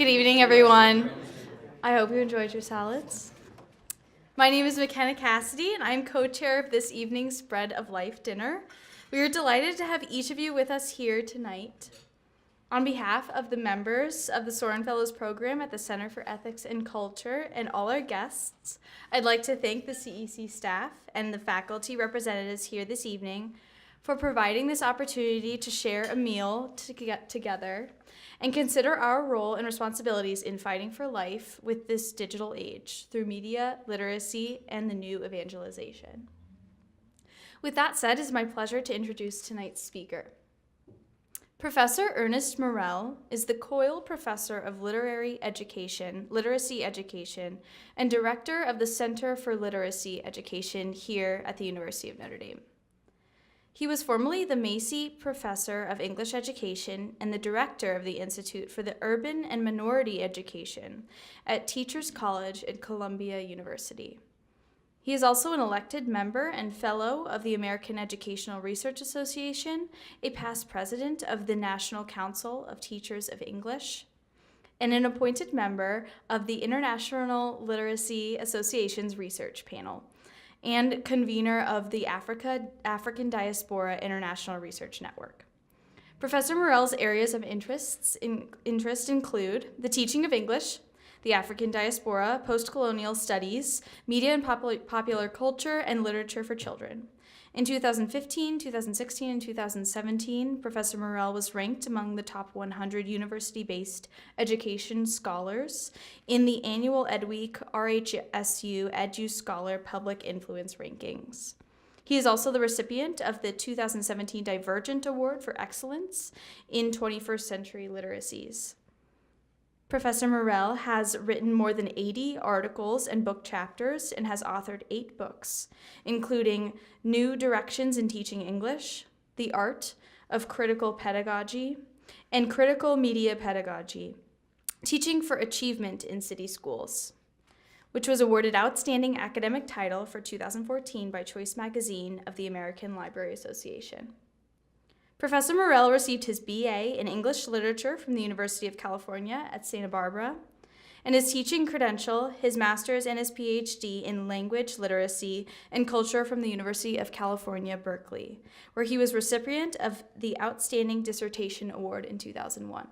Good evening, everyone. I hope you enjoyed your salads. My name is McKenna Cassidy, and I'm co-chair of this evening's Bread of Life dinner. We are delighted to have each of you with us here tonight. On behalf of the members of the Soren Fellows Program at the Center for Ethics and Culture and all our guests, I'd like to thank the CEC staff and the faculty representatives here this evening for providing this opportunity to share a meal to get together and consider our role and responsibilities in fighting for life with this digital age through media, literacy, and the new evangelization. With that said, it's my pleasure to introduce tonight's speaker. Professor Ernest Morrell is the Coyle Professor of Literacy Education, and Director of the Center for Literacy Education here at the University of Notre Dame. He was formerly the Macy Professor of English Education and the Director of the Institute for the Urban and Minority Education at Teachers College at Columbia University. He is also an elected member and fellow of the American Educational Research Association, a past president of the National Council of Teachers of English, and an appointed member of the International Literacy Association's research panel, and convener of the African Diaspora International Research Network. Professor Morrell's areas of interest include the teaching of English, the African diaspora, post-colonial studies, media and popular culture, and literature for children. In 2015, 2016, and 2017, Professor Morrell was ranked among the top 100 university-based education scholars in the annual EdWeek RHSU Edu Scholar Public Influence Rankings. He is also the recipient of the 2017 Divergent Award for Excellence in 21st Century Literacies. Professor Morrell has written more than 80 articles and book chapters and has authored 8 books, including New Directions in Teaching English, The Art of Critical Pedagogy, and Critical Media Pedagogy, Teaching for Achievement in City Schools, which was awarded Outstanding Academic Title for 2014 by Choice Magazine of the American Library Association. Professor Morrell received his BA in English Literature from the University of California at Santa Barbara, and his teaching credential, his master's and his PhD in Language, Literacy, and Culture from the University of California, Berkeley, where he was recipient of the Outstanding Dissertation Award in 2001.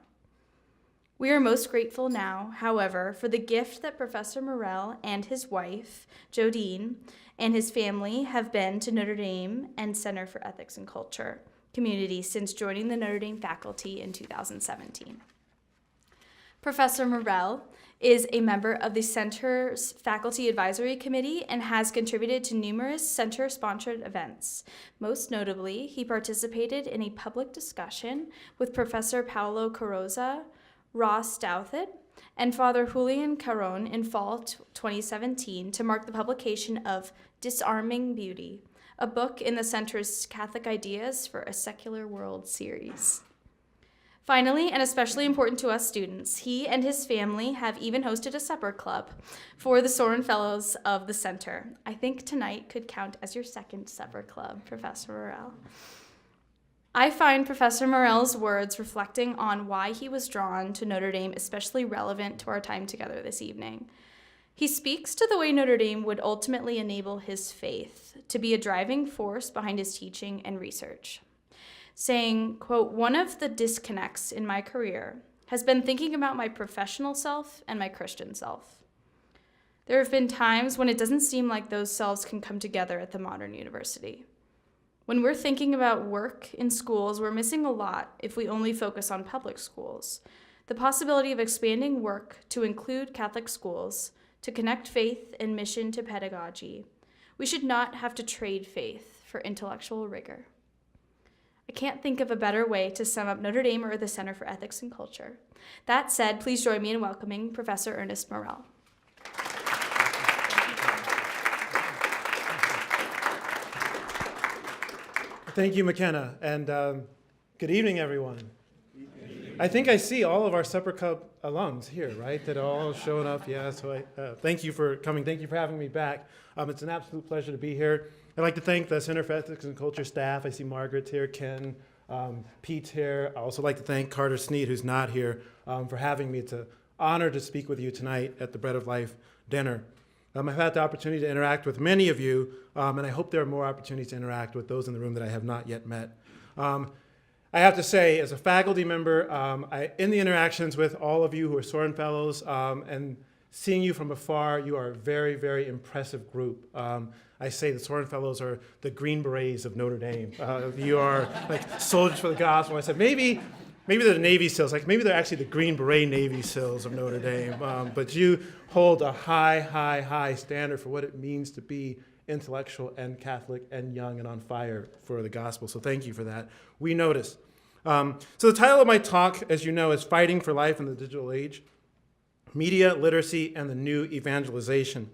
We are most grateful now, however, for the gift that Professor Morrell and his wife, Jodine, and his family have been to Notre Dame and Center for Ethics and Culture community since joining the Notre Dame faculty in 2017. Professor Morrell is a member of the Center's Faculty Advisory Committee and has contributed to numerous Center-sponsored events. Most notably, he participated in a public discussion with Professor Paulo Carroza, Ross Douthat, and Father Julian Caron in fall 2017 to mark the publication of Disarming Beauty, a book in the Center's Catholic Ideas for a Secular World series. Finally, and especially important to us students, he and his family have even hosted a supper club for the Soren Fellows of the Center. I think tonight could count as your second supper club, Professor Morrell. I find Professor Morrell's words reflecting on why he was drawn to Notre Dame especially relevant to our time together this evening. He speaks to the way Notre Dame would ultimately enable his faith to be a driving force behind his teaching and research, saying, quote, "One of the disconnects in my career has been thinking about my professional self and my Christian self. There have been times when it doesn't seem like those selves can come together at the modern university. When we're thinking about work in schools, we're missing a lot if we only focus on public schools. The possibility of expanding work to include Catholic schools, to connect faith and mission to pedagogy. We should not have to trade faith for intellectual rigor." I can't think of a better way to sum up Notre Dame or the Center for Ethics and Culture. That said, please join me in welcoming Professor Ernest Morrell. Thank you, McKenna, and good evening, everyone. I think I see all of our Supper Club alums here, right, that are all showing up. Yeah, so thank you for coming. Thank you for having me back. It's an absolute pleasure to be here. I'd like to thank the Center for Ethics and Culture staff. I see Margaret's here, Ken, Pete's here. I'd also like to thank Carter Sneed, who's not here, for having me. It's an honored to speak with you tonight at the Bread of Life dinner. I've had the opportunity to interact with many of you, and I hope there are more opportunities to interact with those in the room that I have not yet met. I have to say, as a faculty member, in the interactions with all of you who are Soren Fellows, and seeing you from afar, you are a very, very impressive group. I say the Soren Fellows are the Green Berets of Notre Dame. You are like soldiers for the gospel. I said, maybe they're the Navy SEALs. Like maybe they're actually the Green Beret Navy SEALs of Notre Dame. But you hold a high standard for what it means to be intellectual and Catholic and young and on fire for the gospel. So thank you for that. We notice. So the title of my talk, as you know, is Fighting for Life in the Digital Age, Media, Literacy, and the New Evangelization.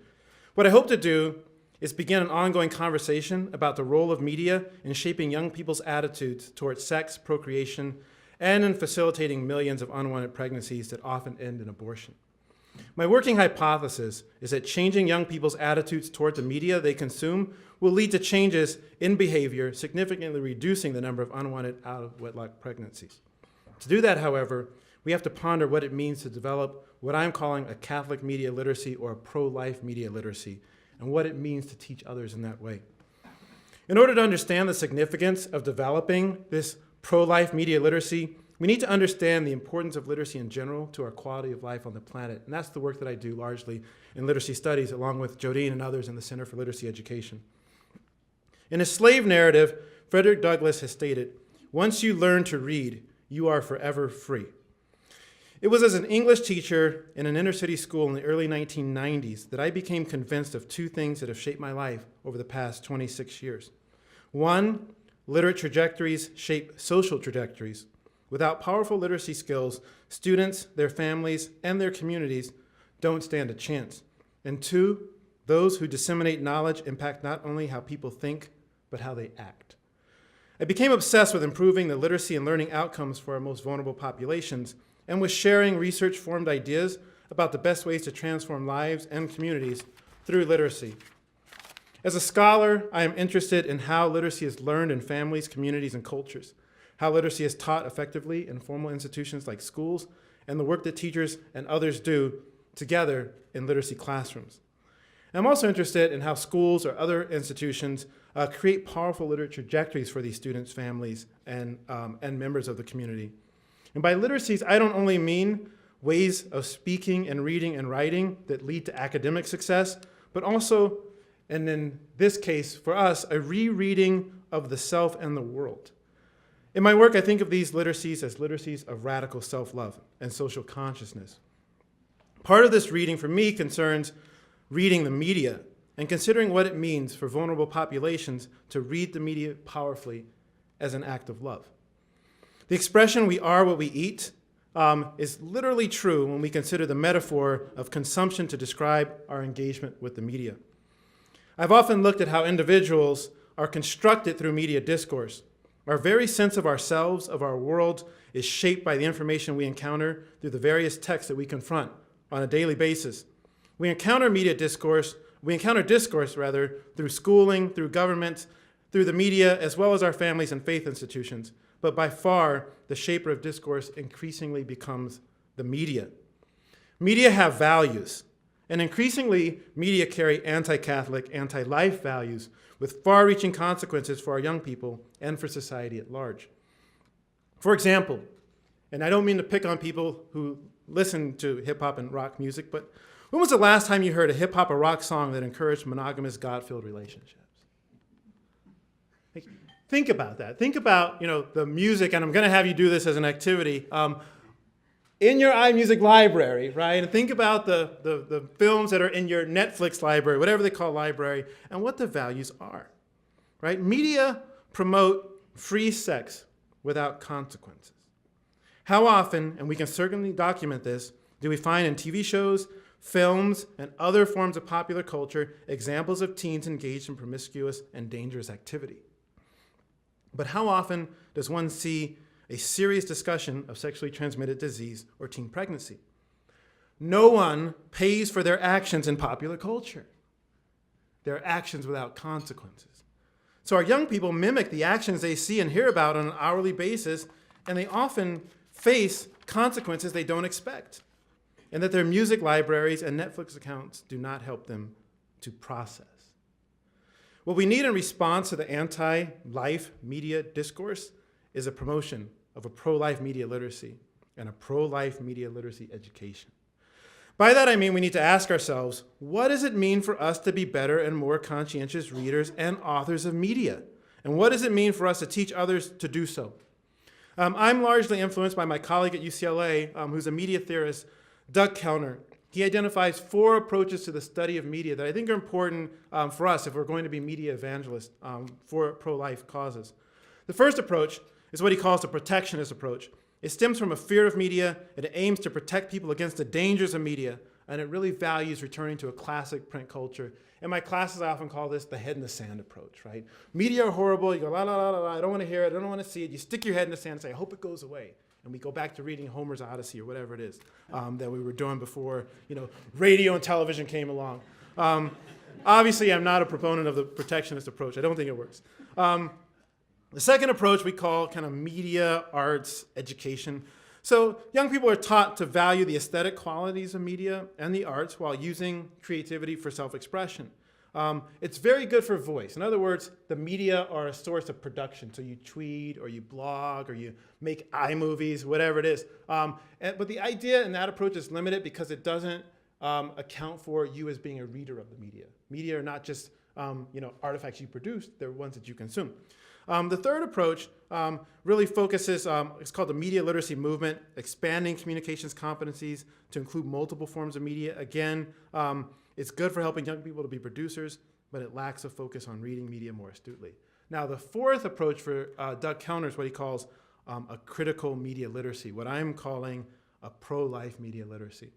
What I hope to do is begin an ongoing conversation about the role of media in shaping young people's attitudes towards sex, procreation, and in facilitating millions of unwanted pregnancies that often end in abortion. My working hypothesis is that changing young people's attitudes toward the media they consume will lead to changes in behavior, significantly reducing the number of unwanted out-of-wedlock pregnancies. To do that, however, we have to ponder what it means to develop what I'm calling a Catholic media literacy or a pro-life media literacy, and what it means to teach others in that way. In order to understand the significance of developing this pro-life media literacy, we need to understand the importance of literacy in general to our quality of life on the planet. And that's the work that I do largely in literacy studies, along with Jodine and others in the Center for Literacy Education. In his slave narrative, Frederick Douglass has stated, "Once you learn to read, you are forever free." It was as an English teacher in an inner city school in the early 1990s that I became convinced of two things that have shaped my life over the past 26 years. One, literate trajectories shape social trajectories. Without powerful literacy skills, students, their families, and their communities don't stand a chance. And two, those who disseminate knowledge impact not only how people think, but how they act. I became obsessed with improving the literacy and learning outcomes for our most vulnerable populations, and with sharing research-formed ideas about the best ways to transform lives and communities through literacy. As a scholar, I am interested in how literacy is learned in families, communities, and cultures, how literacy is taught effectively in formal institutions like schools, and the work that teachers and others do together in literacy classrooms. I'm also interested in how schools or other institutions create powerful literate trajectories for these students, families, and members of the community. And by literacies, I don't only mean ways of speaking and reading and writing that lead to academic success, but also, and in this case for us, a rereading of the self and the world. In my work, I think of these literacies as literacies of radical self-love and social consciousness. Part of this reading for me concerns reading the media and considering what it means for vulnerable populations to read the media powerfully as an act of love. The expression "we are what we eat" is literally true when we consider the metaphor of consumption to describe our engagement with the media. I've often looked at how individuals are constructed through media discourse. Our very sense of ourselves, of our world, is shaped by the information we encounter through the various texts that we confront on a daily basis. We encounter discourse through schooling, through government, through the media, as well as our families and faith institutions. But by far, the shaper of discourse increasingly becomes the media. Media have values, and increasingly, media carry anti-Catholic, anti-life values with far-reaching consequences for our young people and for society at large. For example, and I don't mean to pick on people who listen to hip-hop and rock music, but when was the last time you heard a hip-hop or rock song that encouraged monogamous, God-filled relationships? Think about that. Think about, the music, and I'm going to have you do this as an activity, in your iMusic library, right? And think about the films that are in your Netflix library, whatever they call library, and what the values are, right? Media promote free sex without consequences. How often, and we can certainly document this, do we find in TV shows, films, and other forms of popular culture examples of teens engaged in promiscuous and dangerous activity? But how often does one see a serious discussion of sexually transmitted disease or teen pregnancy? No one pays for their actions in popular culture. They're actions without consequences. So our young people mimic the actions they see and hear about on an hourly basis, and they often face consequences they don't expect. and that their music libraries and Netflix accounts do not help them to process. What we need in response to the anti-life media discourse is a promotion of a pro-life media literacy and a pro-life media literacy education. By that I mean we need to ask ourselves, what does it mean for us to be better and more conscientious readers and authors of media? And what does it mean for us to teach others to do so? I'm largely influenced by my colleague at UCLA, who's a media theorist, Doug Kellner. He identifies 4 approaches to the study of media that I think are important for us if we're going to be media evangelists for pro-life causes. The first approach is what he calls the Protectionist Approach. It stems from a fear of media, and it aims to protect people against the dangers of media, and it really values returning to a classic print culture. In my classes, I often call this the head in the sand approach, right? Media are horrible. You go, la, la, la, la, la, I don't want to hear it. I don't want to see it. You stick your head in the sand and say, I hope it goes away. And we go back to reading Homer's Odyssey or whatever it is that we were doing before, radio and television came along. Obviously, I'm not a proponent of the protectionist approach. I don't think it works. The second approach we call kind of media arts education. So young people are taught to value the aesthetic qualities of media and the arts while using creativity for self-expression. It's very good for voice. In other words, the media are a source of production. So you tweet or you blog or you make iMovies, whatever it is. But the idea in that approach is limited because it doesn't account for you as being a reader of the media. Media are not just artifacts you produce, they're ones that you consume. The third approach really focuses, it's called the media literacy movement, expanding communications competencies to include multiple forms of media. Again, it's good for helping young people to be producers, but it lacks a focus on reading media more astutely. Now, the fourth approach for Doug Kellner is what he calls a critical media literacy, what I'm calling a pro-life media literacy.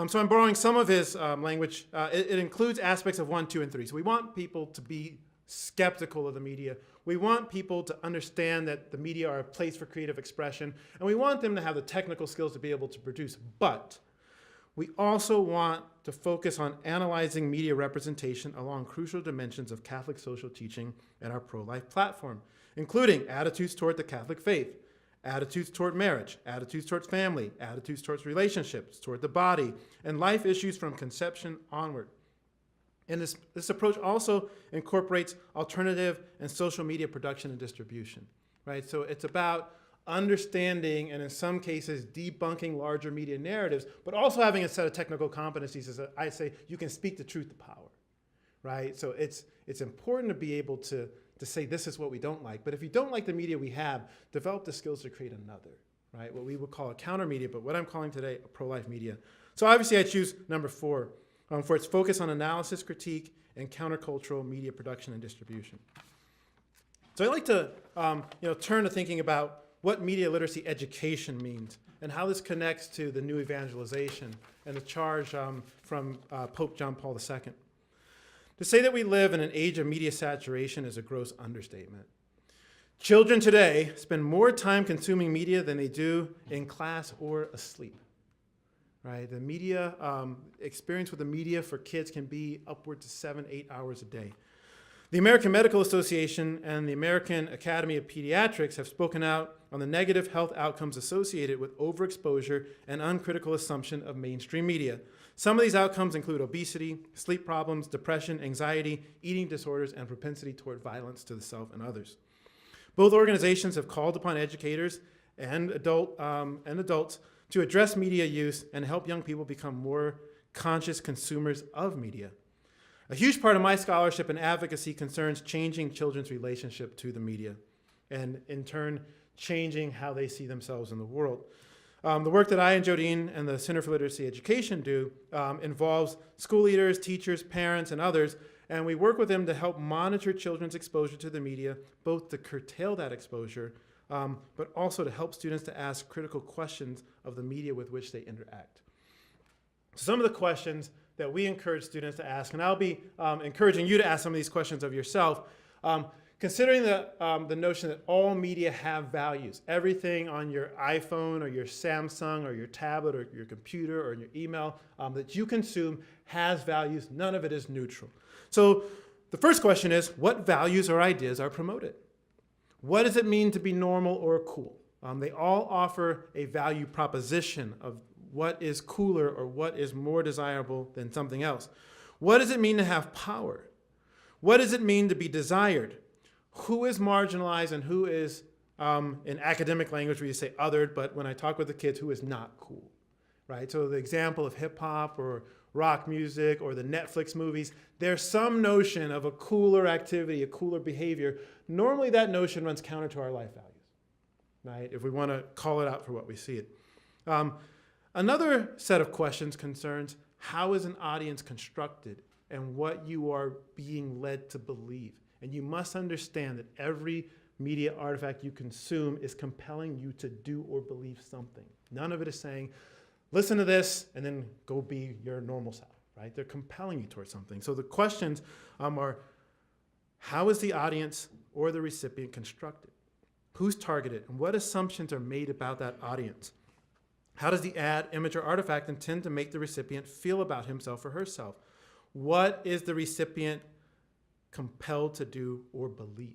So I'm borrowing some of his language. It includes aspects of 1, 2, and 3. So we want people to be skeptical of the media. We want people to understand that the media are a place for creative expression, and we want them to have the technical skills to be able to produce. But we also want to focus on analyzing media representation along crucial dimensions of Catholic social teaching and our pro-life platform, including attitudes toward the Catholic faith, attitudes toward marriage, attitudes towards family, attitudes towards relationships, toward the body, and life issues from conception onward. And this approach also incorporates alternative and social media production and distribution, right? So it's about understanding and in some cases debunking larger media narratives, but also having a set of technical competencies. As I say, you can speak the truth to power, right? So it's important to be able to say this is what we don't like. But if you don't like the media we have, develop the skills to create another, right? What we would call a counter media, but what I'm calling today a pro-life media. So obviously I choose number 4. For its focus on analysis, critique, and countercultural media production and distribution. So I'd like to turn to thinking about what media literacy education means and how this connects to the new evangelization and the charge from Pope John Paul II. To say that we live in an age of media saturation is a gross understatement. Children today spend more time consuming media than they do in class or asleep. Right? The media experience with the media for kids can be upwards of 7-8 hours a day. The American Medical Association and the American Academy of Pediatrics have spoken out on the negative health outcomes associated with overexposure and uncritical assumption of mainstream media. Some of these outcomes include obesity, sleep problems, depression, anxiety, eating disorders, and propensity toward violence to the self and others. Both organizations have called upon educators and adults to address media use and help young people become more conscious consumers of media. A huge part of my scholarship and advocacy concerns changing children's relationship to the media and, in turn, changing how they see themselves in the world. The work that I and Jodine and the Center for Literacy Education do involves school leaders, teachers, parents, and others, and we work with them to help monitor children's exposure to the media, both to curtail that exposure but also to help students to ask critical questions of the media with which they interact. Some of the questions that we encourage students to ask, and I'll be encouraging you to ask some of these questions of yourself, considering the notion that all media have values. Everything on your iPhone or your Samsung or your tablet or your computer or your email that you consume has values. None of it is neutral. So the first question is, what values or ideas are promoted? What does it mean to be normal or cool? They all offer a value proposition of what is cooler or what is more desirable than something else? What does it mean to have power? What does it mean to be desired? Who is marginalized and who is, in academic language, we say othered, but when I talk with the kids, who is not cool, right? So the example of hip hop or rock music or the Netflix movies, there's some notion of a cooler activity, a cooler behavior. Normally that notion runs counter to our life values, right? If we want to call it out for what we see it. Another set of questions concerns how is an audience constructed and what you are being led to believe. And you must understand that every media artifact you consume is compelling you to do or believe something. None of it is saying, listen to this and then go be your normal self, right? They're compelling you towards something. So the questions are, how is the audience or the recipient constructed? Who's targeted and what assumptions are made about that audience? How does the ad, image, or artifact intend to make the recipient feel about himself or herself? What is the recipient compelled to do or believe?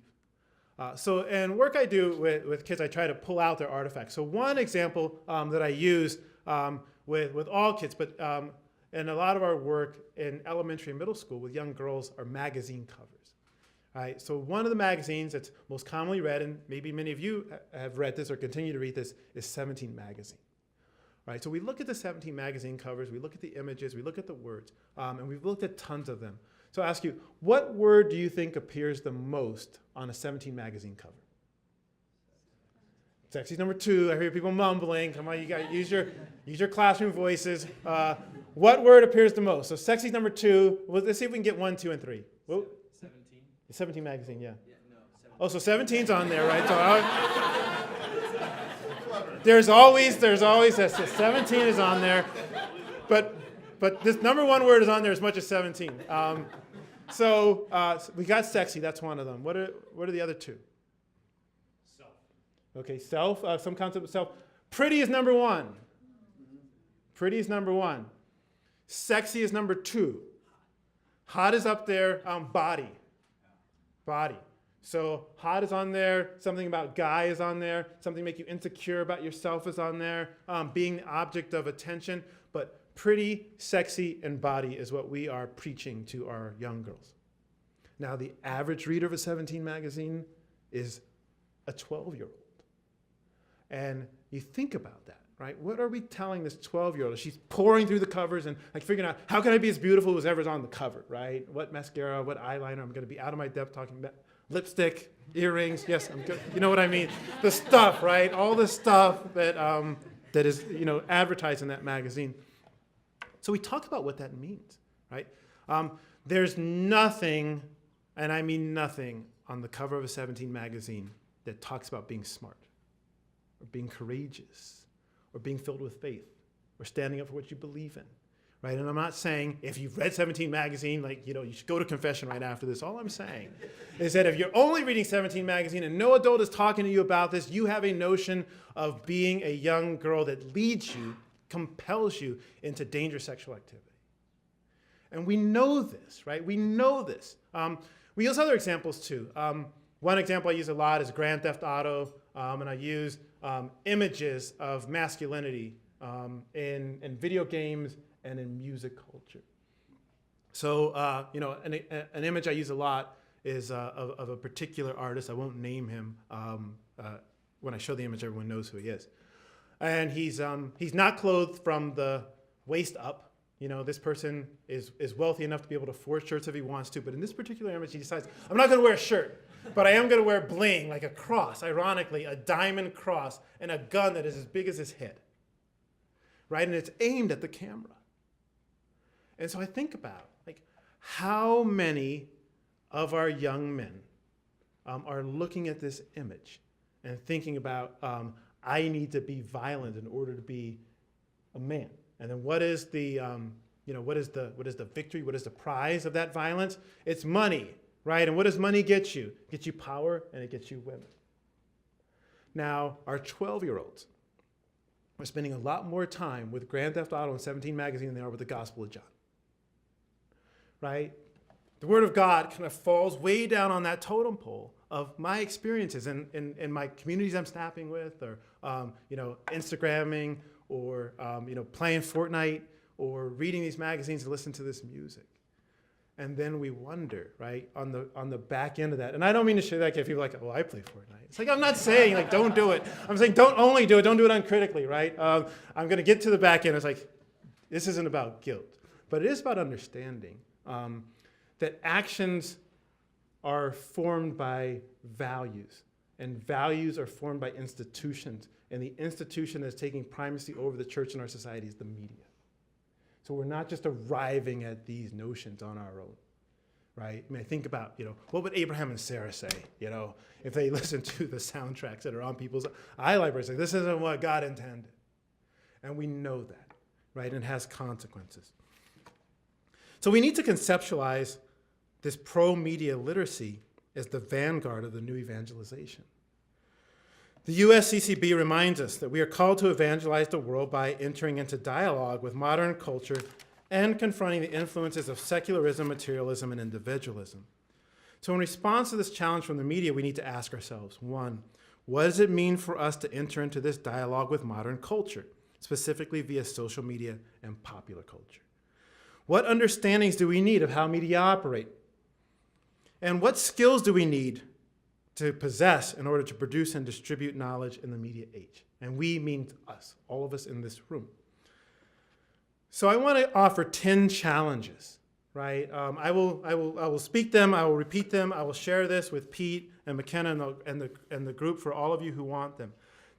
So in work I do with kids, I try to pull out their artifacts. So one example that I use with all kids, but in a lot of our work in elementary and middle school with young girls are magazine covers. Right? So one of the magazines that's most commonly read, and maybe many of you have read this or continue to read this, is 17 magazine. Right? So we look at the 17 magazine covers, we look at the images, we look at the words, and we've looked at tons of them. So I ask you, what word do you think appears the most on a 17 magazine cover? Sexy's number 2. I hear people mumbling. Come on, you got to use your classroom voices. What word appears the most? So sexy's number 2. Well, let's see if we can get 1, 2, and 3. Whoa. 17. 17 magazine, yeah. Oh, so 17's on there, right? So there's always 17 is on there, but this number 1 word is on there as much as 17. So we got sexy. That's one of them. What are the other 2? Self. Okay, self. Some concept of self. Pretty is number 1. Pretty is number 1. Sexy is number 2. Hot is up there. Body. Body. So hot is on there. Something about guy is on there. Something make you insecure about yourself is on there. Being the object of attention. But pretty, sexy, and body is what we are preaching to our young girls. Now, the average reader of a 17 magazine is a 12-year-old. And you think about that, right? What are we telling this 12-year-old? She's pouring through the covers and like figuring out, how can I be as beautiful as ever's on the cover, right? What mascara, what eyeliner? I'm going to be out of my depth talking about lipstick, earrings. Yes, I'm good. You know what I mean? The stuff, right? All the stuff that is, advertised in that magazine. So we talk about what that means, right? There's nothing, and I mean nothing, on the cover of a 17 magazine that talks about being smart or being courageous or being filled with faith or standing up for what you believe in, right? And I'm not saying if you've read 17 magazine, you should go to confession right after this. All I'm saying is that if you're only reading 17 magazine and no adult is talking to you about this, you have a notion of being a young girl that leads you, compels you into dangerous sexual activity. And we know this, right? We know this. We use other examples too. One example I use a lot is Grand Theft Auto, and I use images of masculinity in video games and in music culture. So, an image I use a lot is of a particular artist. I won't name him. When I show the image, everyone knows who he is. And he's not clothed from the waist up. This person is wealthy enough to be able to afford shirts if he wants to. But in this particular image, he decides, I'm not going to wear a shirt, but I am going to wear bling, like a cross, ironically, a diamond cross, and a gun that is as big as his head. Right? And it's aimed at the camera. And so I think about, how many of our young men are looking at this image and thinking about, I need to be violent in order to be a man. And then what is the victory? What is the prize of that violence? It's money, right? And what does money get you? It gets you power and it gets you women. Now, our 12-year-olds are spending a lot more time with Grand Theft Auto and 17 magazine than they are with the Gospel of John, right? The Word of God kind of falls way down on that totem pole of my experiences in my communities I'm snapping with, or Instagramming, or playing Fortnite or reading these magazines and listening to this music. And then we wonder, right, on the back end of that. And I don't mean to say that if people are like, oh, I play Fortnite. It's like, I'm not saying, like, don't do it. I'm saying don't only do it. Don't do it uncritically, right? I'm going to get to the back end. It's like, this isn't about guilt. But it is about understanding that actions are formed by values. And values are formed by institutions. And the institution that's taking primacy over the church in our society is the media. So we're not just arriving at these notions on our own, right? I mean, think about, what would Abraham and Sarah say, if they listened to the soundtracks that are on people's iLibraries? Like, this isn't what God intended. And we know that, right? And it has consequences. So we need to conceptualize this pro-media literacy as the vanguard of the new evangelization. The USCCB reminds us that we are called to evangelize the world by entering into dialogue with modern culture and confronting the influences of secularism, materialism, and individualism. So in response to this challenge from the media, we need to ask ourselves, one, what does it mean for us to enter into this dialogue with modern culture, specifically via social media and popular culture? What understandings do we need of how media operate? And what skills do we need to possess in order to produce and distribute knowledge in the media age? And we mean us, all of us in this room. So I want to offer 10 challenges, right? I will speak them, I will repeat them, I will share this with Pete and McKenna and the group for all of you who want them.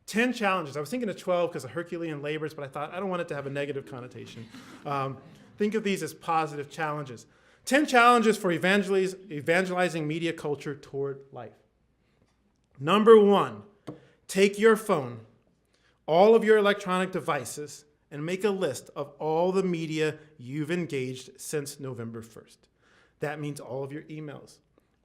10 challenges. I was thinking of 12 because of Herculean labors, but I thought I don't want it to have a negative connotation. Think of these as positive challenges. 10 challenges for evangelizing media culture toward life. Number 1, take your phone, all of your electronic devices, and make a list of all the media you've engaged since November 1st. That means all of your emails,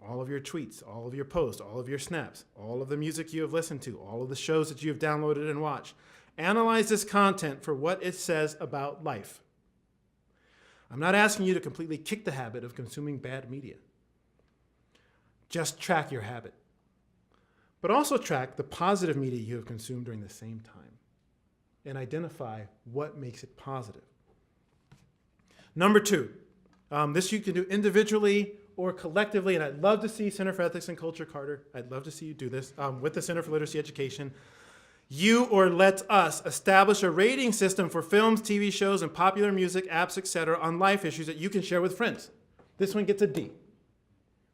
all of your tweets, all of your posts, all of your snaps, all of the music you have listened to, all of the shows that you have downloaded and watched. Analyze this content for what it says about life. I'm not asking you to completely kick the habit of consuming bad media. Just track your habit. But also track the positive media you have consumed during the same time and identify what makes it positive. Number 2, this you can do individually or collectively, and I'd love to see Center for Ethics and Culture, Carter, I'd love to see you do this with the Center for Literacy Education. You or let us establish a rating system for films, TV shows, and popular music, apps, etc. on life issues that you can share with friends. This one gets a D.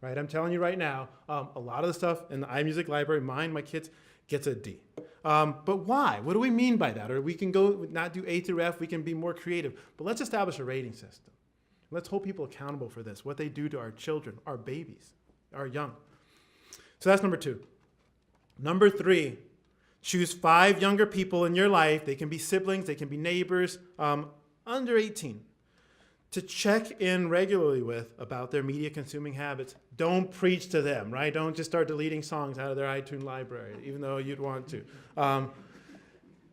Right? I'm telling you right now, a lot of the stuff in the iMusic library, my kids, gets a D. But why? What do we mean by that? Or we can go not do A through F, we can be more creative. But let's establish a rating system. Let's hold people accountable for this, what they do to our children, our babies, our young. So that's number 2. Number 3, choose 5 younger people in your life. They can be siblings, they can be neighbors, under 18, to check in regularly with about their media consuming habits. Don't preach to them, right? Don't just start deleting songs out of their iTunes library, even though you'd want to.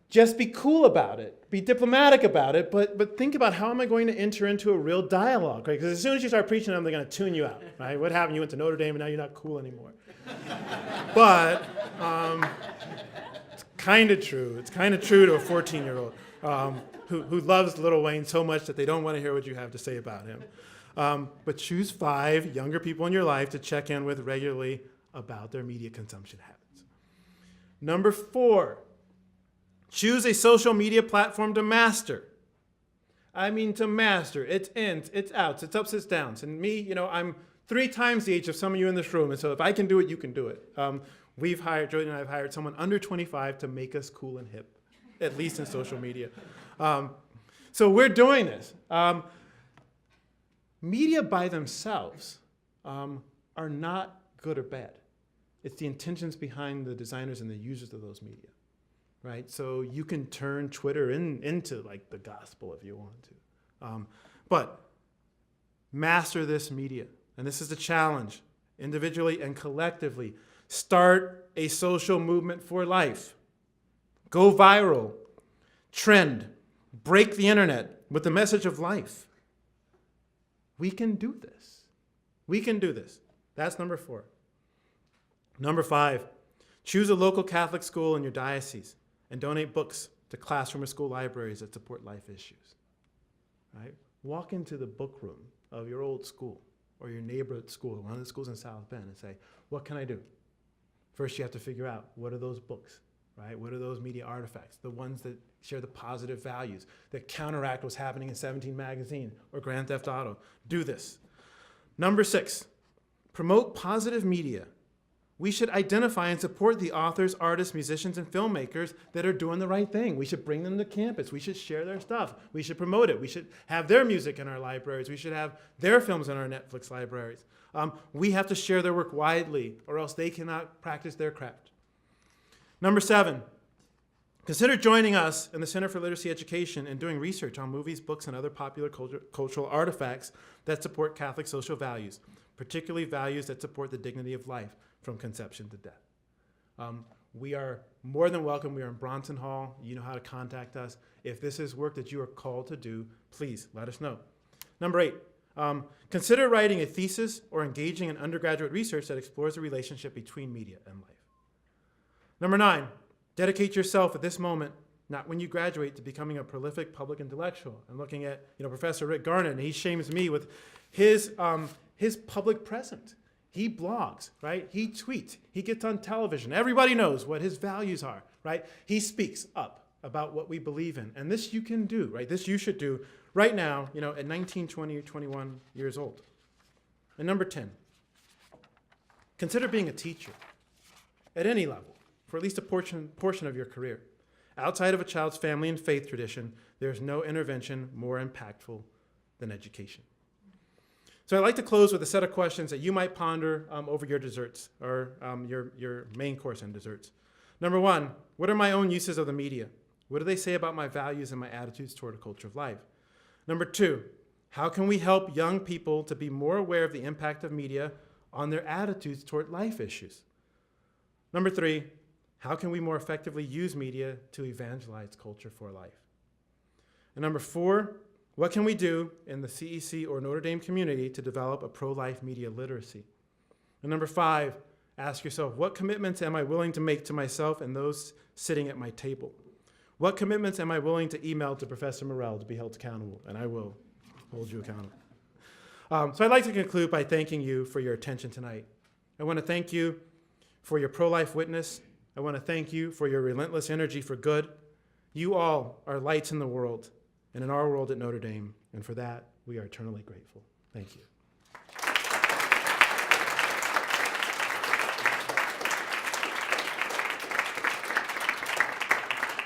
Just be cool about it. Be diplomatic about it, but think about, how am I going to enter into a real dialogue, right? Because as soon as you start preaching to them, they're going to tune you out, right? What happened? You went to Notre Dame and now you're not cool anymore. But it's kind of true. It's kind of true to a 14-year-old who loves Lil Wayne so much that they don't want to hear what you have to say about him. But choose 5 younger people in your life to check in with regularly about their media consumption habits. Number 4, choose a social media platform to master. I mean to master. It's ins, it's outs, it's ups, it's downs. And me, I'm 3 times the age of some of you in this room. And so if I can do it, you can do it. Jordan and I have hired someone under 25 to make us cool and hip, at least in social media. So we're doing this. Media by themselves are not good or bad. It's the intentions behind the designers and the users of those media, right? So you can turn Twitter into like the gospel if you want to. But master this media. And this is the challenge, individually and collectively. Start a social movement for life. Go viral. Trend. Break the internet with the message of life. We can do this. We can do this. That's number 4. Number 5, choose a local Catholic school in your diocese and donate books to classroom or school libraries that support life issues, right? Walk into the book room of your old school or your neighborhood school, one of the schools in South Bend, and say, what can I do? First, you have to figure out, what are those books, right? What are those media artifacts? The ones that share the positive values, that counteract what's happening in 17 Magazine or Grand Theft Auto. Do this. Number 6, promote positive media. We should identify and support the authors, artists, musicians, and filmmakers that are doing the right thing. We should bring them to campus. We should share their stuff. We should promote it. We should have their music in our libraries. We should have their films in our Netflix libraries. We have to share their work widely, or else they cannot practice their craft. Number 7, consider joining us in the Center for Literacy Education and doing research on movies, books, and other popular cultural artifacts that support Catholic social values, particularly values that support the dignity of life from conception to death. We are more than welcome. We are in Bronson Hall. You know how to contact us. If this is work that you are called to do, please let us know. Number 8, consider writing a thesis or engaging in undergraduate research that explores the relationship between media and life. Number 9, dedicate yourself at this moment, not when you graduate, to becoming a prolific public intellectual. I'm looking at Professor Rick Garnett, and he shames me with his public presence. He blogs, right? He tweets. He gets on television. Everybody knows what his values are, right? He speaks up about what we believe in. And this you can do, right? This you should do right now, at 19, 20, or 21 years old. And number 10, consider being a teacher at any level for at least a portion of your career. Outside of a child's family and faith tradition, there's no intervention more impactful than education. So I'd like to close with a set of questions that you might ponder over your desserts or your main course and desserts. Number 1, what are my own uses of the media? What do they say about my values and my attitudes toward a culture of life? Number 2, how can we help young people to be more aware of the impact of media on their attitudes toward life issues? Number 3, how can we more effectively use media to evangelize culture for life? And number 4, what can we do in the CEC or Notre Dame community to develop a pro-life media literacy? And number 5, ask yourself, what commitments am I willing to make to myself and those sitting at my table? What commitments am I willing to email to Professor Morrell to be held accountable? And I will hold you accountable. So I'd like to conclude by thanking you for your attention tonight. I want to thank you for your pro-life witness. I want to thank you for your relentless energy for good. You all are lights in the world and in our world at Notre Dame, and for that, we are eternally grateful. Thank you.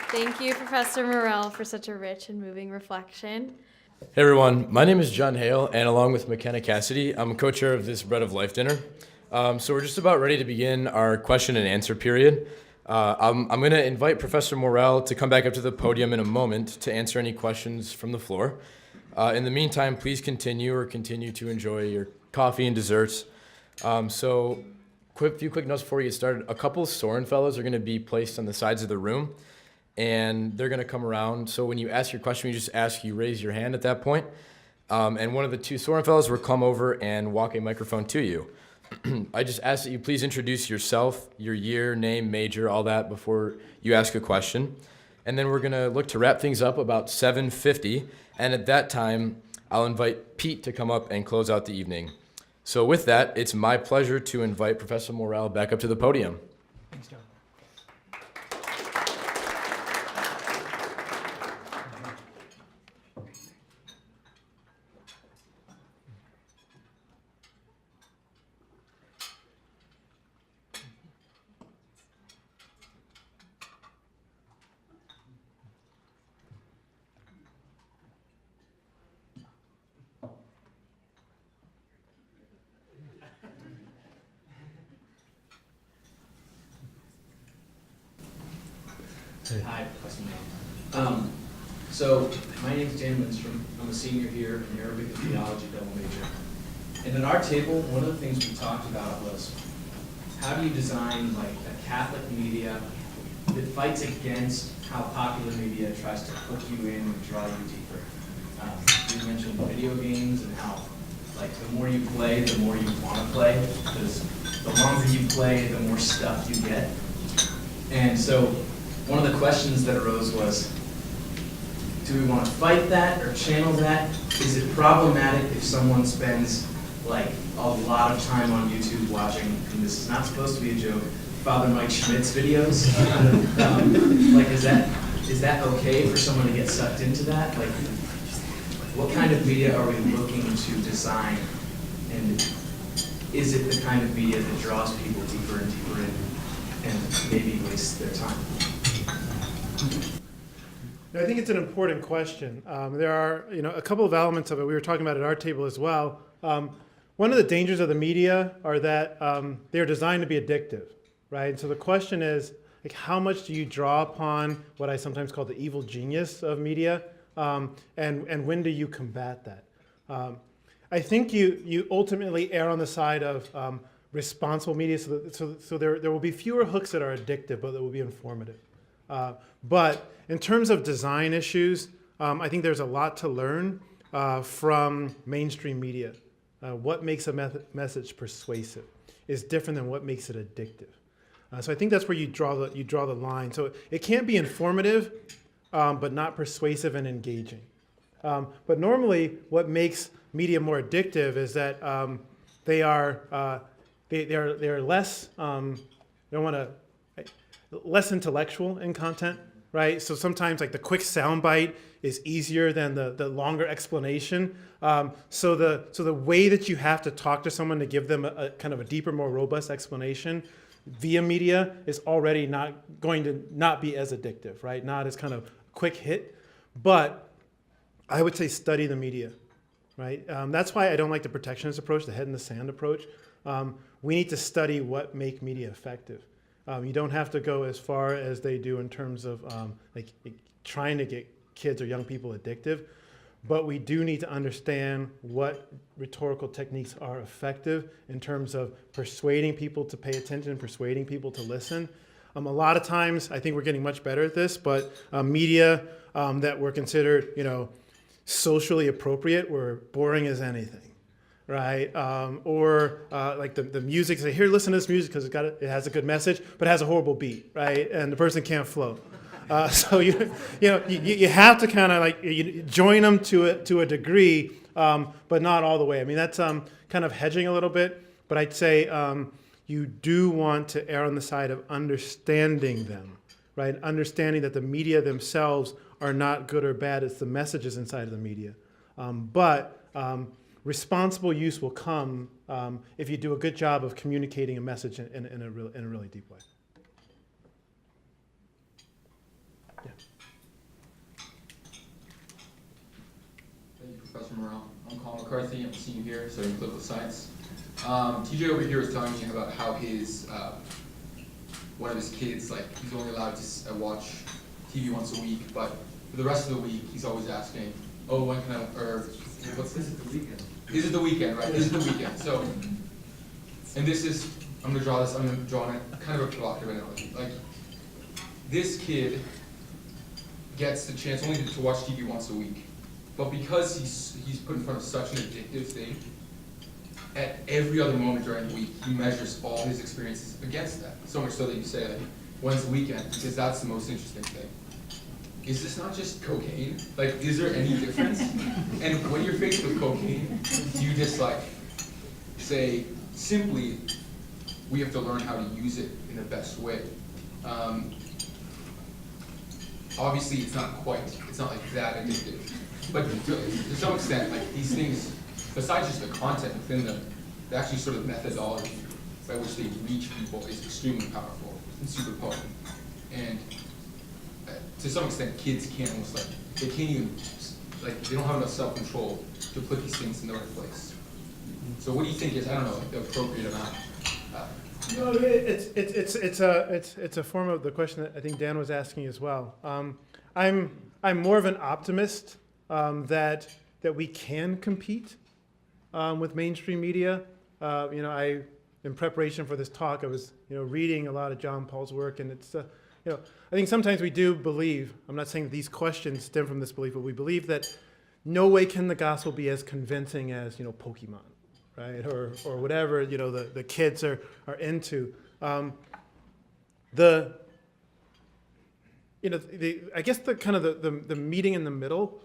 Thank you, Professor Morrell, for such a rich and moving reflection. Hey everyone, my name is John Hale, and along with McKenna Cassidy, I'm co-chair of this Bread of Life dinner. So we're just about ready to begin our question and answer period. I'm going to invite Professor Morrell to come back up to the podium in a moment to answer any questions from the floor. In the meantime, please continue to enjoy your coffee and desserts. So few quick notes before we get started. A couple of Soren fellows are going to be placed on the sides of the room, and they're going to come around. So when you ask your question, you raise your hand at that point. And one of the two Soren fellows will come over and walk a microphone to you. I just ask that you please introduce yourself, your year, name, major, all that before you ask a question. And then we're going to look to wrap things up about 7:50. And at that time, I'll invite Pete to come up and close out the evening. So with that, it's my pleasure to invite Professor Morrell back up to the podium. Thanks, John. Hi, Professor Morrell. So my name is Dan Lindstrom. I'm a senior here in Arabic and Theology double major. And at our table, one of the things we talked about was how do you design like a Catholic media that fights against how popular media tries to hook you in and draw you deeper. You mentioned video games and how like the more you play, the more you want to play, because the longer you play, the more stuff you get. And so one of the questions that arose was, do we want to fight that or channel that? Is it problematic if someone spends like a lot of time on YouTube watching, and this is not supposed to be a joke, Father Mike Schmidt's videos? Like, is that okay for someone to get sucked into that? Like, what kind of media are we looking to design, and is it the kind of media that draws people deeper and deeper in and maybe wastes their time? I think it's an important question. There are, a couple of elements of it we were talking about at our table as well. One of the dangers of the media are that they're designed to be addictive, right? And so the question is, like, how much do you draw upon what I sometimes call the evil genius of media, and when do you combat that? I think you ultimately err on the side of responsible media, so there will be fewer hooks that are addictive, but that will be informative. But in terms of design issues, I think there's a lot to learn from mainstream media. What makes a message persuasive is different than what makes it addictive. So I think that's where you draw the line. So it can't be informative, but not persuasive and engaging. But normally, what makes media more addictive is that they are less. They want to. Less intellectual in content, right? So sometimes like the quick soundbite is easier than the longer explanation. So the way that you have to talk to someone to give them a kind of a deeper, more robust explanation via media is already not going to not be as addictive, right? Not as kind of quick hit. But I would say study the media, right? That's why I don't like the protectionist approach, the head in the sand approach. We need to study what make media effective. You don't have to go as far as they do in terms of like trying to get kids or young people addictive, but we do need to understand what rhetorical techniques are effective in terms of persuading people to pay attention, persuading people to listen. A lot of times, I think we're getting much better at this, but media that were considered, socially appropriate were boring as anything. Right, or like the music. Say, here, listen to this music because it has a good message, but it has a horrible beat, right? And the person can't flow. So you have to kind of like join them to a degree, but not all the way. I mean, that's kind of hedging a little bit, but I'd say you do want to err on the side of understanding them, right? Understanding that the media themselves are not good or bad. It's the messages inside of the media, but responsible use will come if you do a good job of communicating a message in a really deep way. Yeah. Thank you, Professor Morrell. I'm Colin McCarthy. I'm a senior here, studying political science. TJ over here was telling me about how his one of his kids, like, he's only allowed to watch TV once a week, but for the rest of the week, he's always asking, "Oh, when can I?" Or what's this? This is the weekend. This is the weekend, right? This is the weekend. So, and this is, I'm going to draw a kind of a provocative analogy. Like, this kid gets the chance only to watch TV once a week, but because he's put in front of such an addictive thing, at every other moment during the week, he measures all his experiences against that. So much so that you say, like, when's the weekend? Because that's the most interesting thing. Is this not just cocaine? Like, is there any difference? And when you're faced with cocaine, do you just like say, simply, we have to learn how to use it in the best way? Obviously, it's not like that addictive. But to some extent, like, these things, besides just the content within them, the actually sort of methodology by which they reach people is extremely powerful and super potent. And to some extent, kids can't almost they can't even, they don't have enough self-control to put these things in the right place. So what do you think is, I don't know, the appropriate amount? No, it's a form of the question that I think Dan was asking as well. I'm more of an optimist that we can compete with mainstream media. In preparation for this talk, I was reading a lot of John Paul's work, and it's I think sometimes we do believe. I'm not saying that these questions stem from this belief, but we believe that no way can the gospel be as convincing as Pokemon, right, or whatever the kids are into. I guess the kind of the meeting in the middle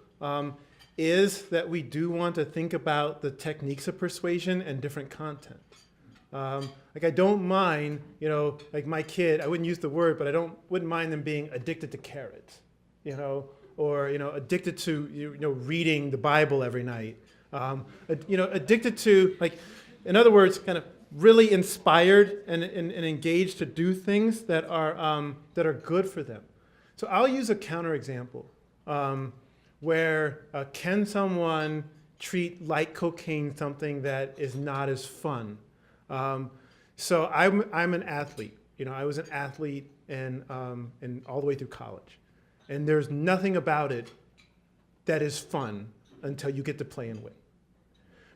is that we do want to think about the techniques of persuasion and different content. Like I don't mind, like my kid, I wouldn't use the word, but wouldn't mind them being addicted to carrots, or addicted to reading the Bible every night, addicted to, like, in other words, kind of really inspired and engaged to do things that are good for them. So I'll use a counterexample where can someone treat like cocaine something that is not as fun? So I'm an athlete. I was an athlete and all the way through college, and there's nothing about it that is fun until you get to play and win.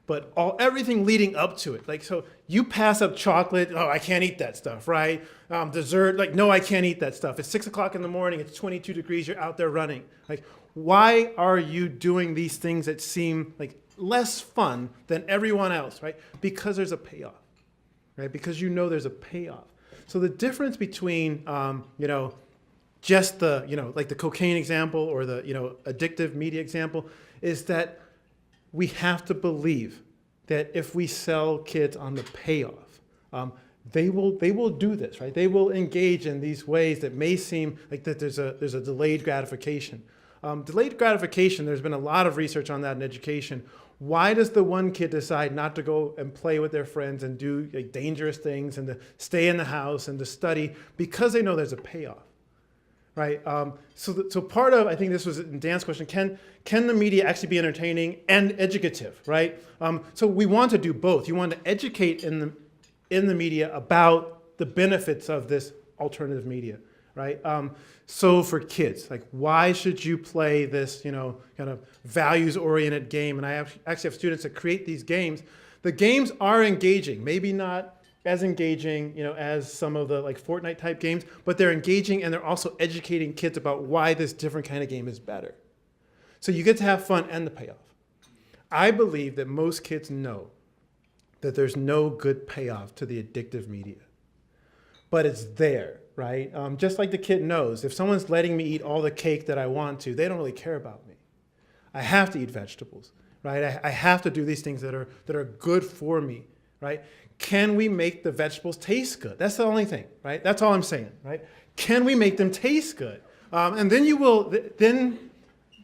But everything leading up to it, like, so you pass up chocolate, oh, I can't eat that stuff, right? Dessert, like, no, I can't eat that stuff. It's 6 o'clock in the morning, it's 22 degrees, you're out there running. Like, why are you doing these things that seem like less fun than everyone else, right? Because there's a payoff, right? Because there's a payoff. So the difference between, just the, like the cocaine example or the, addictive media example is that we have to believe that if we sell kids on the payoff, they will do this, right? They will engage in these ways that may seem like that there's a delayed gratification. Delayed gratification, there's been a lot of research on that in education. Why does the one kid decide not to go and play with their friends and do like dangerous things and to stay in the house and to study? Because they know there's a payoff. Right. So part of, I think this was in Dan's question, can the media actually be entertaining and educative, right? So we want to do both. You want to educate in the media about the benefits of this alternative media, right? So for kids, like, why should you play this, kind of values-oriented game? And I actually have students that create these games. The games are engaging, maybe not as engaging, as some of the like Fortnite type games, but they're engaging and they're also educating kids about why this different kind of game is better. So you get to have fun and the payoff. I believe that most kids know that there's no good payoff to the addictive media, but it's there, right? Just like the kid knows, if someone's letting me eat all the cake that I want to, they don't really care about me. I have to eat vegetables, right? I have to do these things that are good for me, right? Can we make the vegetables taste good? That's the only thing, right? That's all I'm saying, right? Can we make them taste good? And then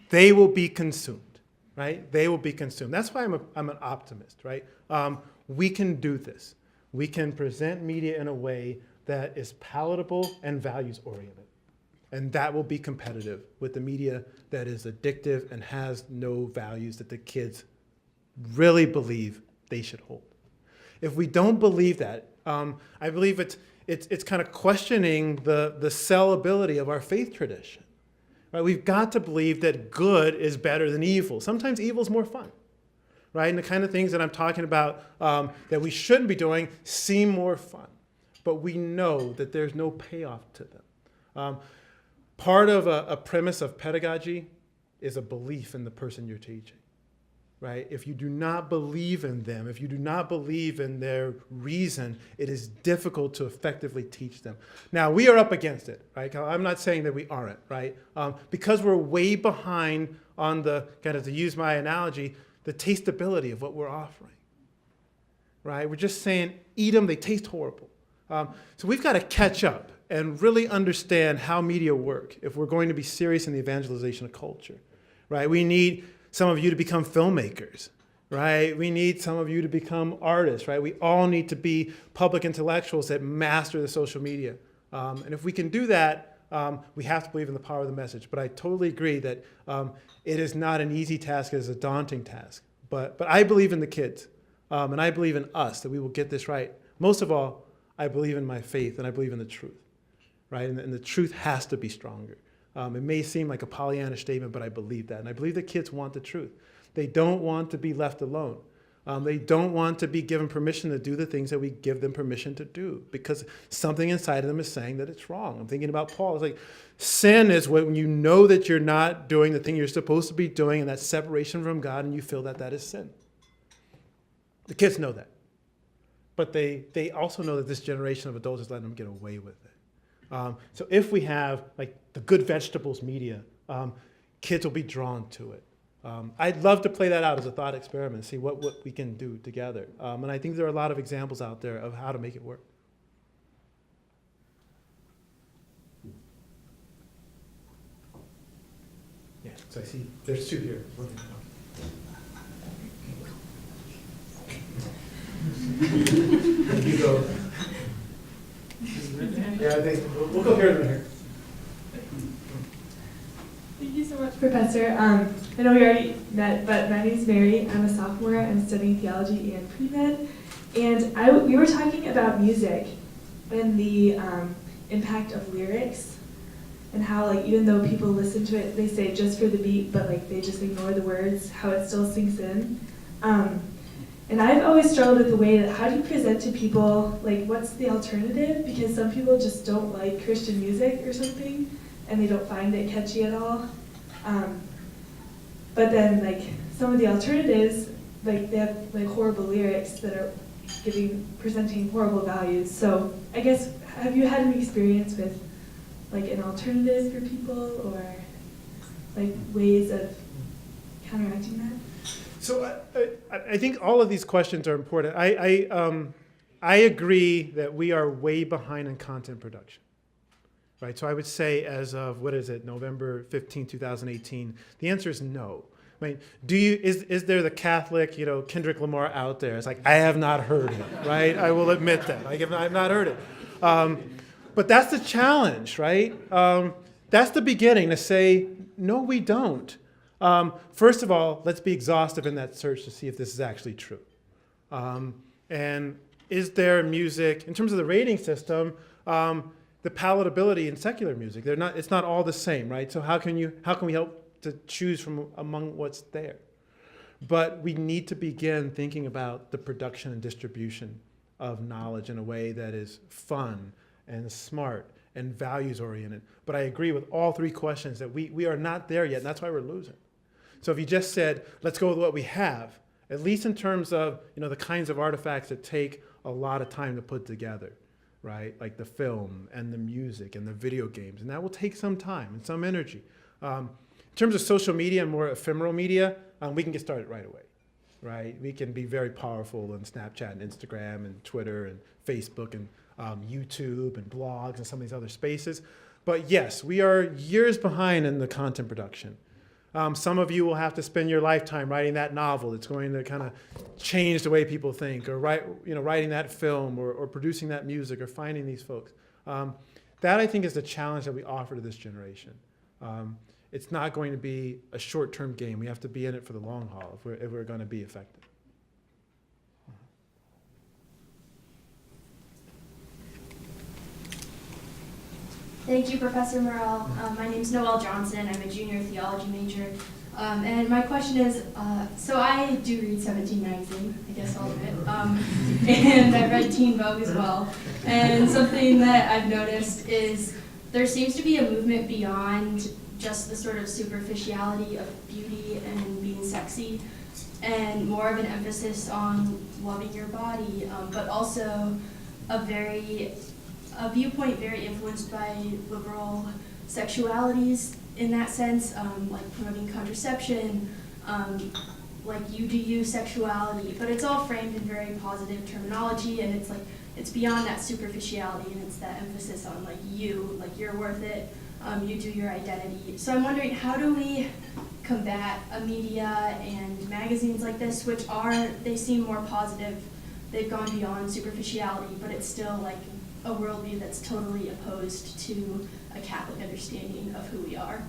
they will be consumed, right? They will be consumed. That's why I'm an optimist, right? We can do this. We can present media in a way that is palatable and values-oriented. And that will be competitive with the media that is addictive and has no values that the kids really believe they should hold. If we don't believe that, I believe it's kind of questioning the sellability of our faith tradition. Right? We've got to believe that good is better than evil. Sometimes evil is more fun, right? And the kind of things that I'm talking about that we shouldn't be doing seem more fun, but we know that there's no payoff to them. Part of a premise of pedagogy is a belief in the person you're teaching. Right? If you do not believe in them, if you do not believe in their reason, it is difficult to effectively teach them. Now, we are up against it, right? I'm not saying that we aren't, right? Because we're way behind on the, kind of to use my analogy, the tasteability of what we're offering, right? We're just saying, eat them, they taste horrible. So we've got to catch up and really understand how media work if we're going to be serious in the evangelization of culture, right? We need some of you to become filmmakers, right? We need some of you to become artists, right? We all need to be public intellectuals that master the social media. And if we can do that, we have to believe in the power of the message. But I totally agree that it is not an easy task, it is a daunting task. But I believe in the kids, and I believe in us, that we will get this right. Most of all, I believe in my faith, and I believe in the truth, right? And the truth has to be stronger. It may seem like a Pollyanna statement, but I believe that. And I believe the kids want the truth. They don't want to be left alone. They don't want to be given permission to do the things that we give them permission to do because something inside of them is saying that it's wrong. I'm thinking about Paul. It's like sin is when you know that you're not doing the thing you're supposed to be doing and that separation from God and you feel that that is sin. The kids know that. But they also know that this generation of adults is letting them get away with it. So if we have like the good vegetables media, kids will be drawn to it. I'd love to play that out as a thought experiment, see what we can do together. And I think there are a lot of examples out there of how to make it work. Yeah, so I see there's two here. You go. Yeah, I think we'll go here and here. Thank you so much, Professor. I know we already met, but my name is Mary. I'm a sophomore. I'm studying theology and pre-med. And we were talking about music and the impact of lyrics and how, like, even though people listen to it, they say just for the beat, but like they just ignore the words, how it still sinks in. And I've always struggled with the way that how do you present to people, like, what's the alternative? Because some people just don't like Christian music or something, and they don't find it catchy at all. But then, like, some of the alternatives, like, they have like horrible lyrics that are presenting horrible values. So I guess, have you had any experience with like an alternative for people, or like ways of counteracting that? So I think all of these questions are important. I agree that we are way behind in content production, right? So I would say as of, November 15, 2018, the answer is no. I mean, is there the Catholic, Kendrick Lamar out there? It's like, I have not heard it, right? I will admit that. I have not heard it. But that's the challenge, right? That's the beginning, to say, no, we don't. First of all, let's be exhaustive in that search to see if this is actually true. And is there music, in terms of the rating system, the palatability in secular music? It's not all the same, right? So how can we help to choose from among what's there? But we need to begin thinking about the production and distribution of knowledge in a way that is fun and smart and values oriented. But I agree with all three questions that we are not there yet, and that's why we're losing. So if you just said, let's go with what we have, at least in terms of the kinds of artifacts that take a lot of time to put together, right? Like the film and the music and the video games, and that will take some time and some energy. In terms of social media and more ephemeral media, we can get started right away, right? We can be very powerful on Snapchat and Instagram and Twitter and Facebook and YouTube and blogs and some of these other spaces. But yes, we are years behind in the content production. Some of you will have to spend your lifetime writing that novel that's going to kind of change the way people think, or writing that film, or producing that music, or finding these folks. That, I think, is the challenge that we offer to this generation. It's not going to be a short-term game. We have to be in it for the long haul if we're going to be effective. Thank you, Professor Morrell. My name is Noelle Johnson. I'm a junior theology major. And my question is, so I do read 17 magazine, I guess I'll admit, and I read Teen Vogue as well. And something that I've noticed is there seems to be a movement beyond just the sort of superficiality of beauty and being sexy, and more of an emphasis on loving your body, but also a viewpoint very influenced by liberal sexualities in that sense, like promoting contraception, like you do you sexuality, but it's all framed in very positive terminology, and it's beyond that superficiality, and it's that emphasis on like you're worth it, you do your identity. So I'm wondering, how do we combat a media and magazines like this, which they seem more positive, they've gone beyond superficiality, but it's still like a worldview that's totally opposed to a Catholic understanding of who we are,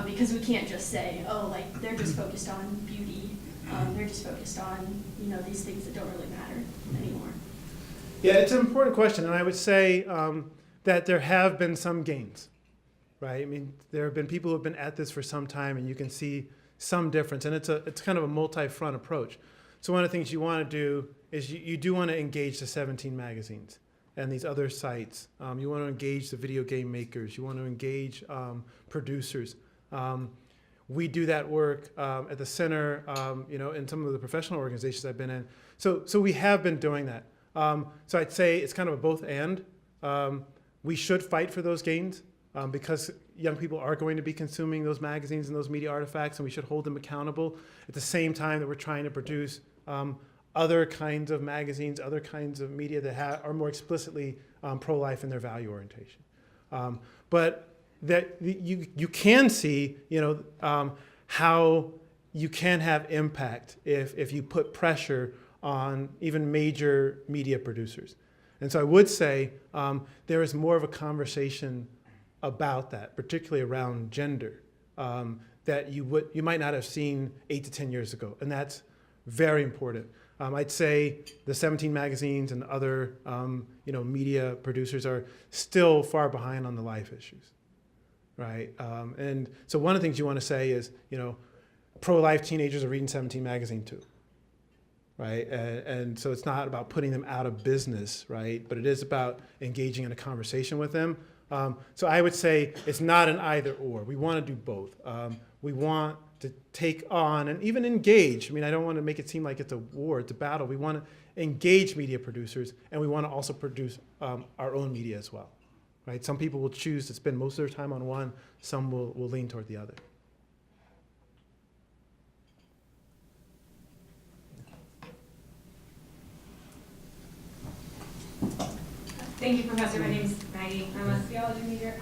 because we can't just say, oh, like they're just focused on beauty, they're just focused on these things that don't really matter anymore. Yeah, it's an important question, and I would say that there have been some gains, right? I mean, there have been people who have been at this for some time, and you can see some difference, and it's kind of a multi-front approach. So one of the things you want to do is you do want to engage the 17 magazines and these other sites. You want to engage the video game makers. You want to engage producers. We do that work at the center, in some of the professional organizations I've been in. So we have been doing that. So I'd say it's kind of a both and. We should fight for those gains because young people are going to be consuming those magazines and those media artifacts, and we should hold them accountable at the same time that we're trying to produce other kinds of magazines, other kinds of media that are more explicitly pro-life in their value orientation. But that you can see, how you can have impact if you put pressure on even major media producers. And so I would say there is more of a conversation about that, particularly around gender, that you might not have seen 8 to 10 years ago, and that's very important. I'd say the 17 magazines and other media producers are still far behind on the life issues, right? And so one of the things you want to say is, pro-life teenagers are reading 17 magazine too, right? And so it's not about putting them out of business, right? But it is about engaging in a conversation with them. So I would say it's not an either or. We want to do both. We want to take on and even engage. I mean, I don't want to make it seem like it's a war, it's a battle. We want to engage media producers, and we want to also produce our own media as well, right? Some people will choose to spend most of their time on one, some will lean toward the other. Thank you, Professor. My name is Maggie. I'm a theology major.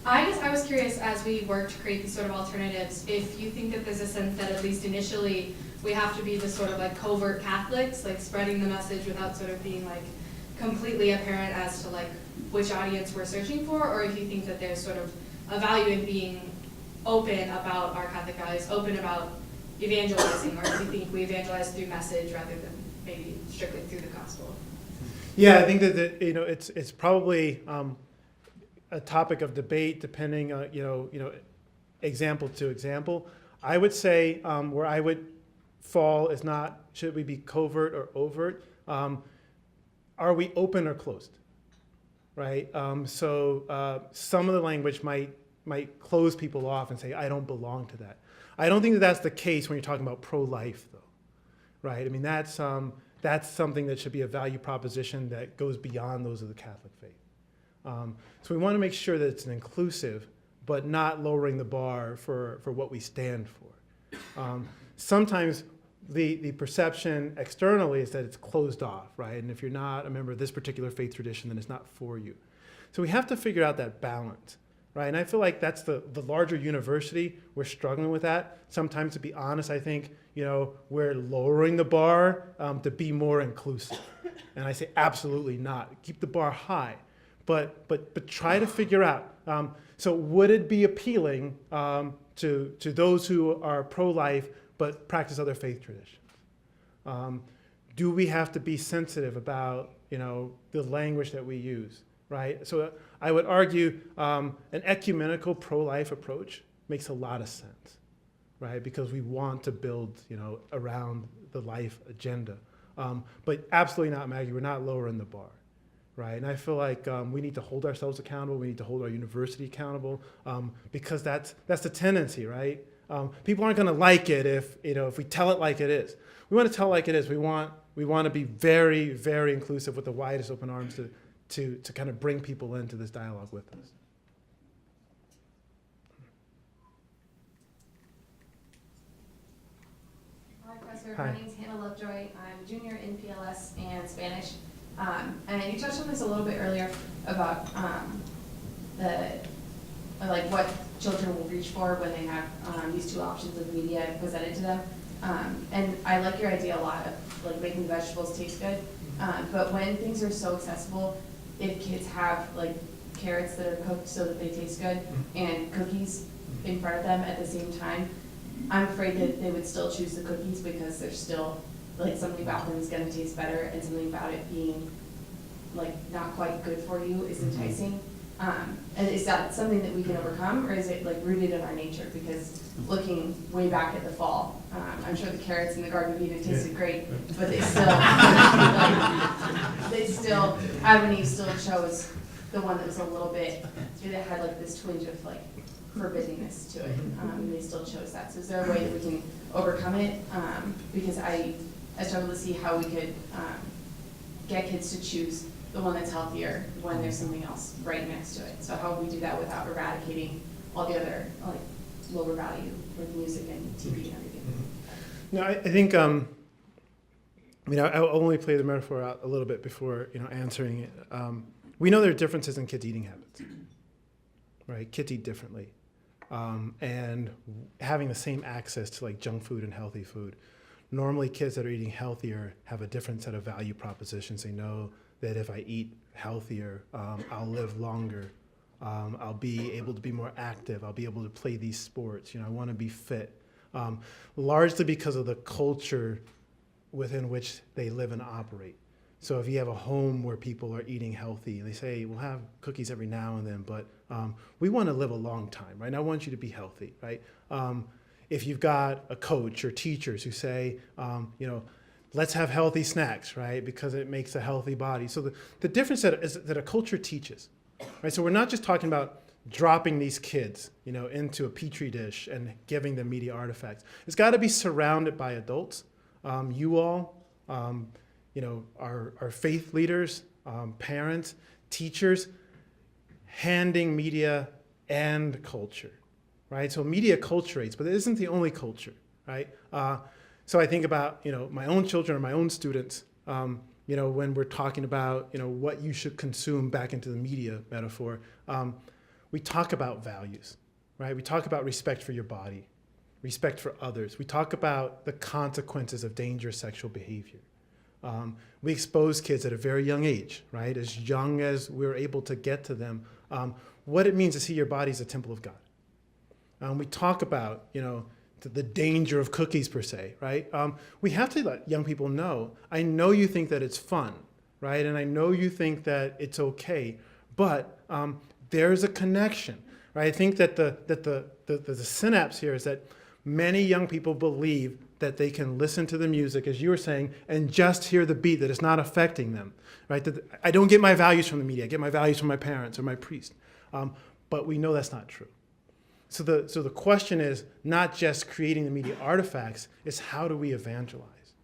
I guess I was curious, as we work to create these sort of alternatives, if you think that there's a sense that at least initially we have to be the sort of like covert Catholics, like spreading the message without sort of being like completely apparent as to like which audience we're searching for, or if you think that there's sort of a value in being open about our Catholic values, open about evangelizing, or if you think we evangelize through message rather than maybe strictly through the gospel. Yeah, I think that it's probably a topic of debate depending on example to example. I would say where I would fall is not should we be covert or overt. Are we open or closed? Right. So some of the language might close people off and say I don't belong to that. I don't think that that's the case when you're talking about pro-life, though. Right. I mean that's something that should be a value proposition that goes beyond those of the Catholic faith. So we want to make sure that it's an inclusive, but not lowering the bar for what we stand for. Sometimes the perception externally is that it's closed off, right? And if you're not a member of this particular faith tradition, then it's not for you. So we have to figure out that balance, right? And I feel like that's the larger university. We're struggling with that. Sometimes, to be honest, I think we're lowering the bar to be more inclusive. And I say absolutely not. Keep the bar high, but try to figure out. So would it be appealing to those who are pro-life but practice other faith traditions? Do we have to be sensitive about the language that we use, right? So I would argue an ecumenical pro-life approach makes a lot of sense, right? Because we want to build around the life agenda. But absolutely not, Maggie, we're not lowering the bar. Right, and I feel like we need to hold ourselves accountable. We need to hold our university accountable because that's the tendency, right? People aren't going to like it if we tell it like it is. We want to tell it like it is. We want to be very, very inclusive with the widest open arms to kind of bring people into this dialogue with us. Hi, Professor. Hi. My name is Hannah Lovejoy. I'm a junior in PLS and Spanish. And you touched on this a little bit earlier about what children will reach for when they have these two options of media presented to them. And I like your idea a lot of like making vegetables taste good. But when things are so accessible, if kids have like carrots that are cooked so that they taste good and cookies in front of them at the same time, I'm afraid that they would still choose the cookies because there's still like something about them is going to taste better, and something about it being like not quite good for you is enticing. And is that something that we can overcome, or is it like rooted in our nature? Because looking way back at the fall, I'm sure the carrots in the Garden of Eden tasted great, but they still, Adam and Eve still chose the one that was a little bit, that had like this twinge of like forbiddingness to it, and they still chose that. So is there a way that we can overcome it? Because I struggle to see how we could get kids to choose the one that's healthier when there's something else right next to it. So how would we do that without eradicating all the other like lower value like music and TV and everything? No, I think I'll only play the metaphor out a little bit before answering it. We know there are differences in kids' eating habits, right? Kids eat differently, and having the same access to like junk food and healthy food. Normally, kids that are eating healthier have a different set of value propositions. They know that if I eat healthier, I'll live longer. I'll be able to be more active. I'll be able to play these sports. I want to be fit, largely because of the culture within which they live and operate. So if you have a home where people are eating healthy, they say, we'll have cookies every now and then, but we want to live a long time, right? And I want you to be healthy, right? If you've got a coach or teachers who say, let's have healthy snacks, right? Because it makes a healthy body. So the difference is that a culture teaches, right? So we're not just talking about dropping these kids, into a petri dish and giving them media artifacts. It's got to be surrounded by adults. You all, our faith leaders, parents, teachers, handing media and culture, right? So media culturates, but it isn't the only culture, right? So I think about, my own children or my own students, when we're talking about, what you should consume back into the media metaphor, we talk about values, right? We talk about respect for your body, respect for others. We talk about the consequences of dangerous sexual behavior. We expose kids at a very young age, right? As young as we're able to get to them, what it means to see your body as a temple of God. We talk about, the danger of cookies per se, right? We have to let young people know, I know you think that it's fun, right? And I know you think that it's okay, but there's a connection, right? I think that the synapse here is that many young people believe that they can listen to the music, as you were saying, and just hear the beat, that it's not affecting them, right? That I don't get my values from the media, I get my values from my parents or my priest. But we know that's not true. So the question is not just creating the media artifacts, it's how do we evangelize,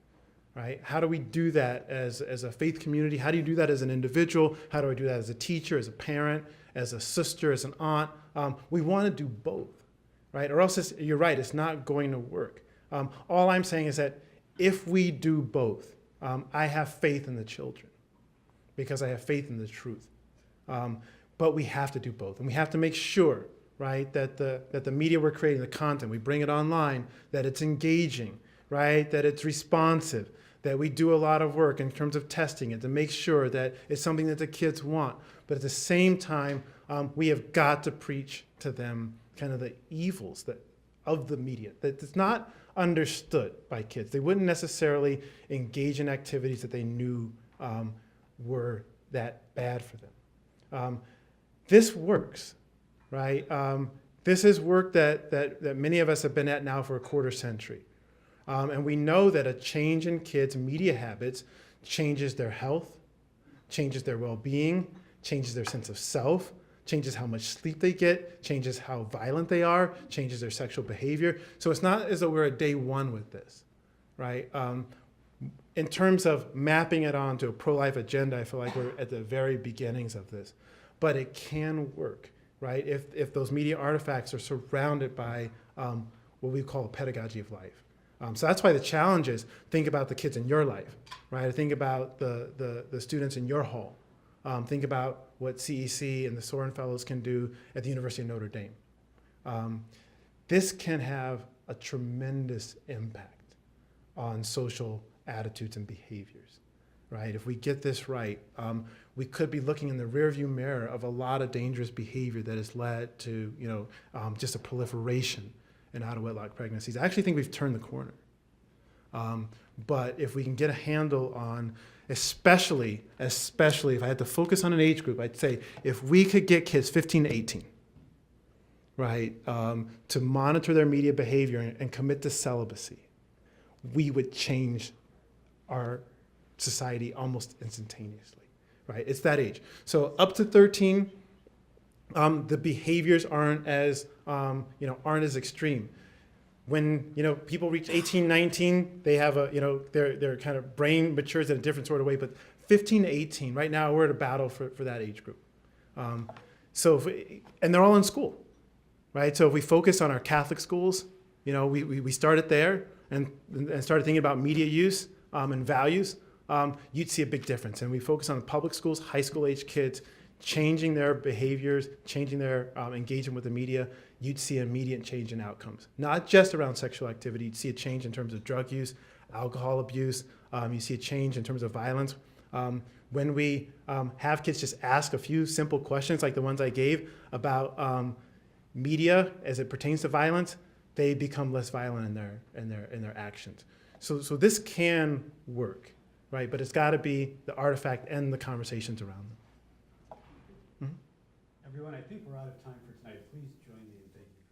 right? How do we do that as a faith community? How do you do that as an individual? How do I do that as a teacher, as a parent, as a sister, as an aunt? We want to do both, right? Or else you're right, it's not going to work. All I'm saying is that if we do both, I have faith in the children because I have faith in the truth. But we have to do both, and we have to make sure, right, that the media we're creating, the content, we bring it online, that it's engaging, right, that it's responsive, that we do a lot of work in terms of testing it to make sure that it's something that the kids want. But at the same time, we have got to preach to them kind of the evils of the media, that it's not understood by kids. They wouldn't necessarily engage in activities that they knew were that bad for them. This works, right? This is work that many of us have been at now for a quarter century. And we know that a change in kids' media habits changes their health, changes their well-being, changes their sense of self, changes how much sleep they get, changes how violent they are, changes their sexual behavior. So it's not as though we're at day one with this, right? In terms of mapping it onto a pro-life agenda, I feel like we're at the very beginnings of this. But it can work, right? If those media artifacts are surrounded by what we call a pedagogy of life. So that's why the challenge is think about the kids in your life, right? Think about the students in your hall. Think about what CEC and the Soren Fellows can do at the University of Notre Dame. This can have a tremendous impact on social attitudes and behaviors, right? If we get this right, we could be looking in the rearview mirror of a lot of dangerous behavior that has led to, just a proliferation in out-of-wedlock pregnancies. I actually think we've turned the corner. But if we can get a handle on, especially if I had to focus on an age group, I'd say if we could get kids 15 to 18, right, to monitor their media behavior and commit to celibacy, we would change our society almost instantaneously, right? It's that age. So up to 13, the behaviors aren't as extreme. When people reach 18, 19, they have their kind of brain matures in a different sort of way. But 15 to 18. Right now, we're at a battle for that age group. And they're all in school, right? So if we focus on our Catholic schools, we started there and started thinking about media use and values, you'd see a big difference. And we focus on the public schools, high school age kids, changing their behaviors, changing their engagement with the media, you'd see an immediate change in outcomes. Not just around sexual activity, you'd see a change in terms of drug use, alcohol abuse, you see a change in terms of violence. When we have kids just ask a few simple questions like the ones I gave about media as it pertains to violence, they become less violent in their actions. So this can work, right? But it's got to be the artifact and the conversations around them. Everyone, I think we're out of time for tonight. Please join me in thanking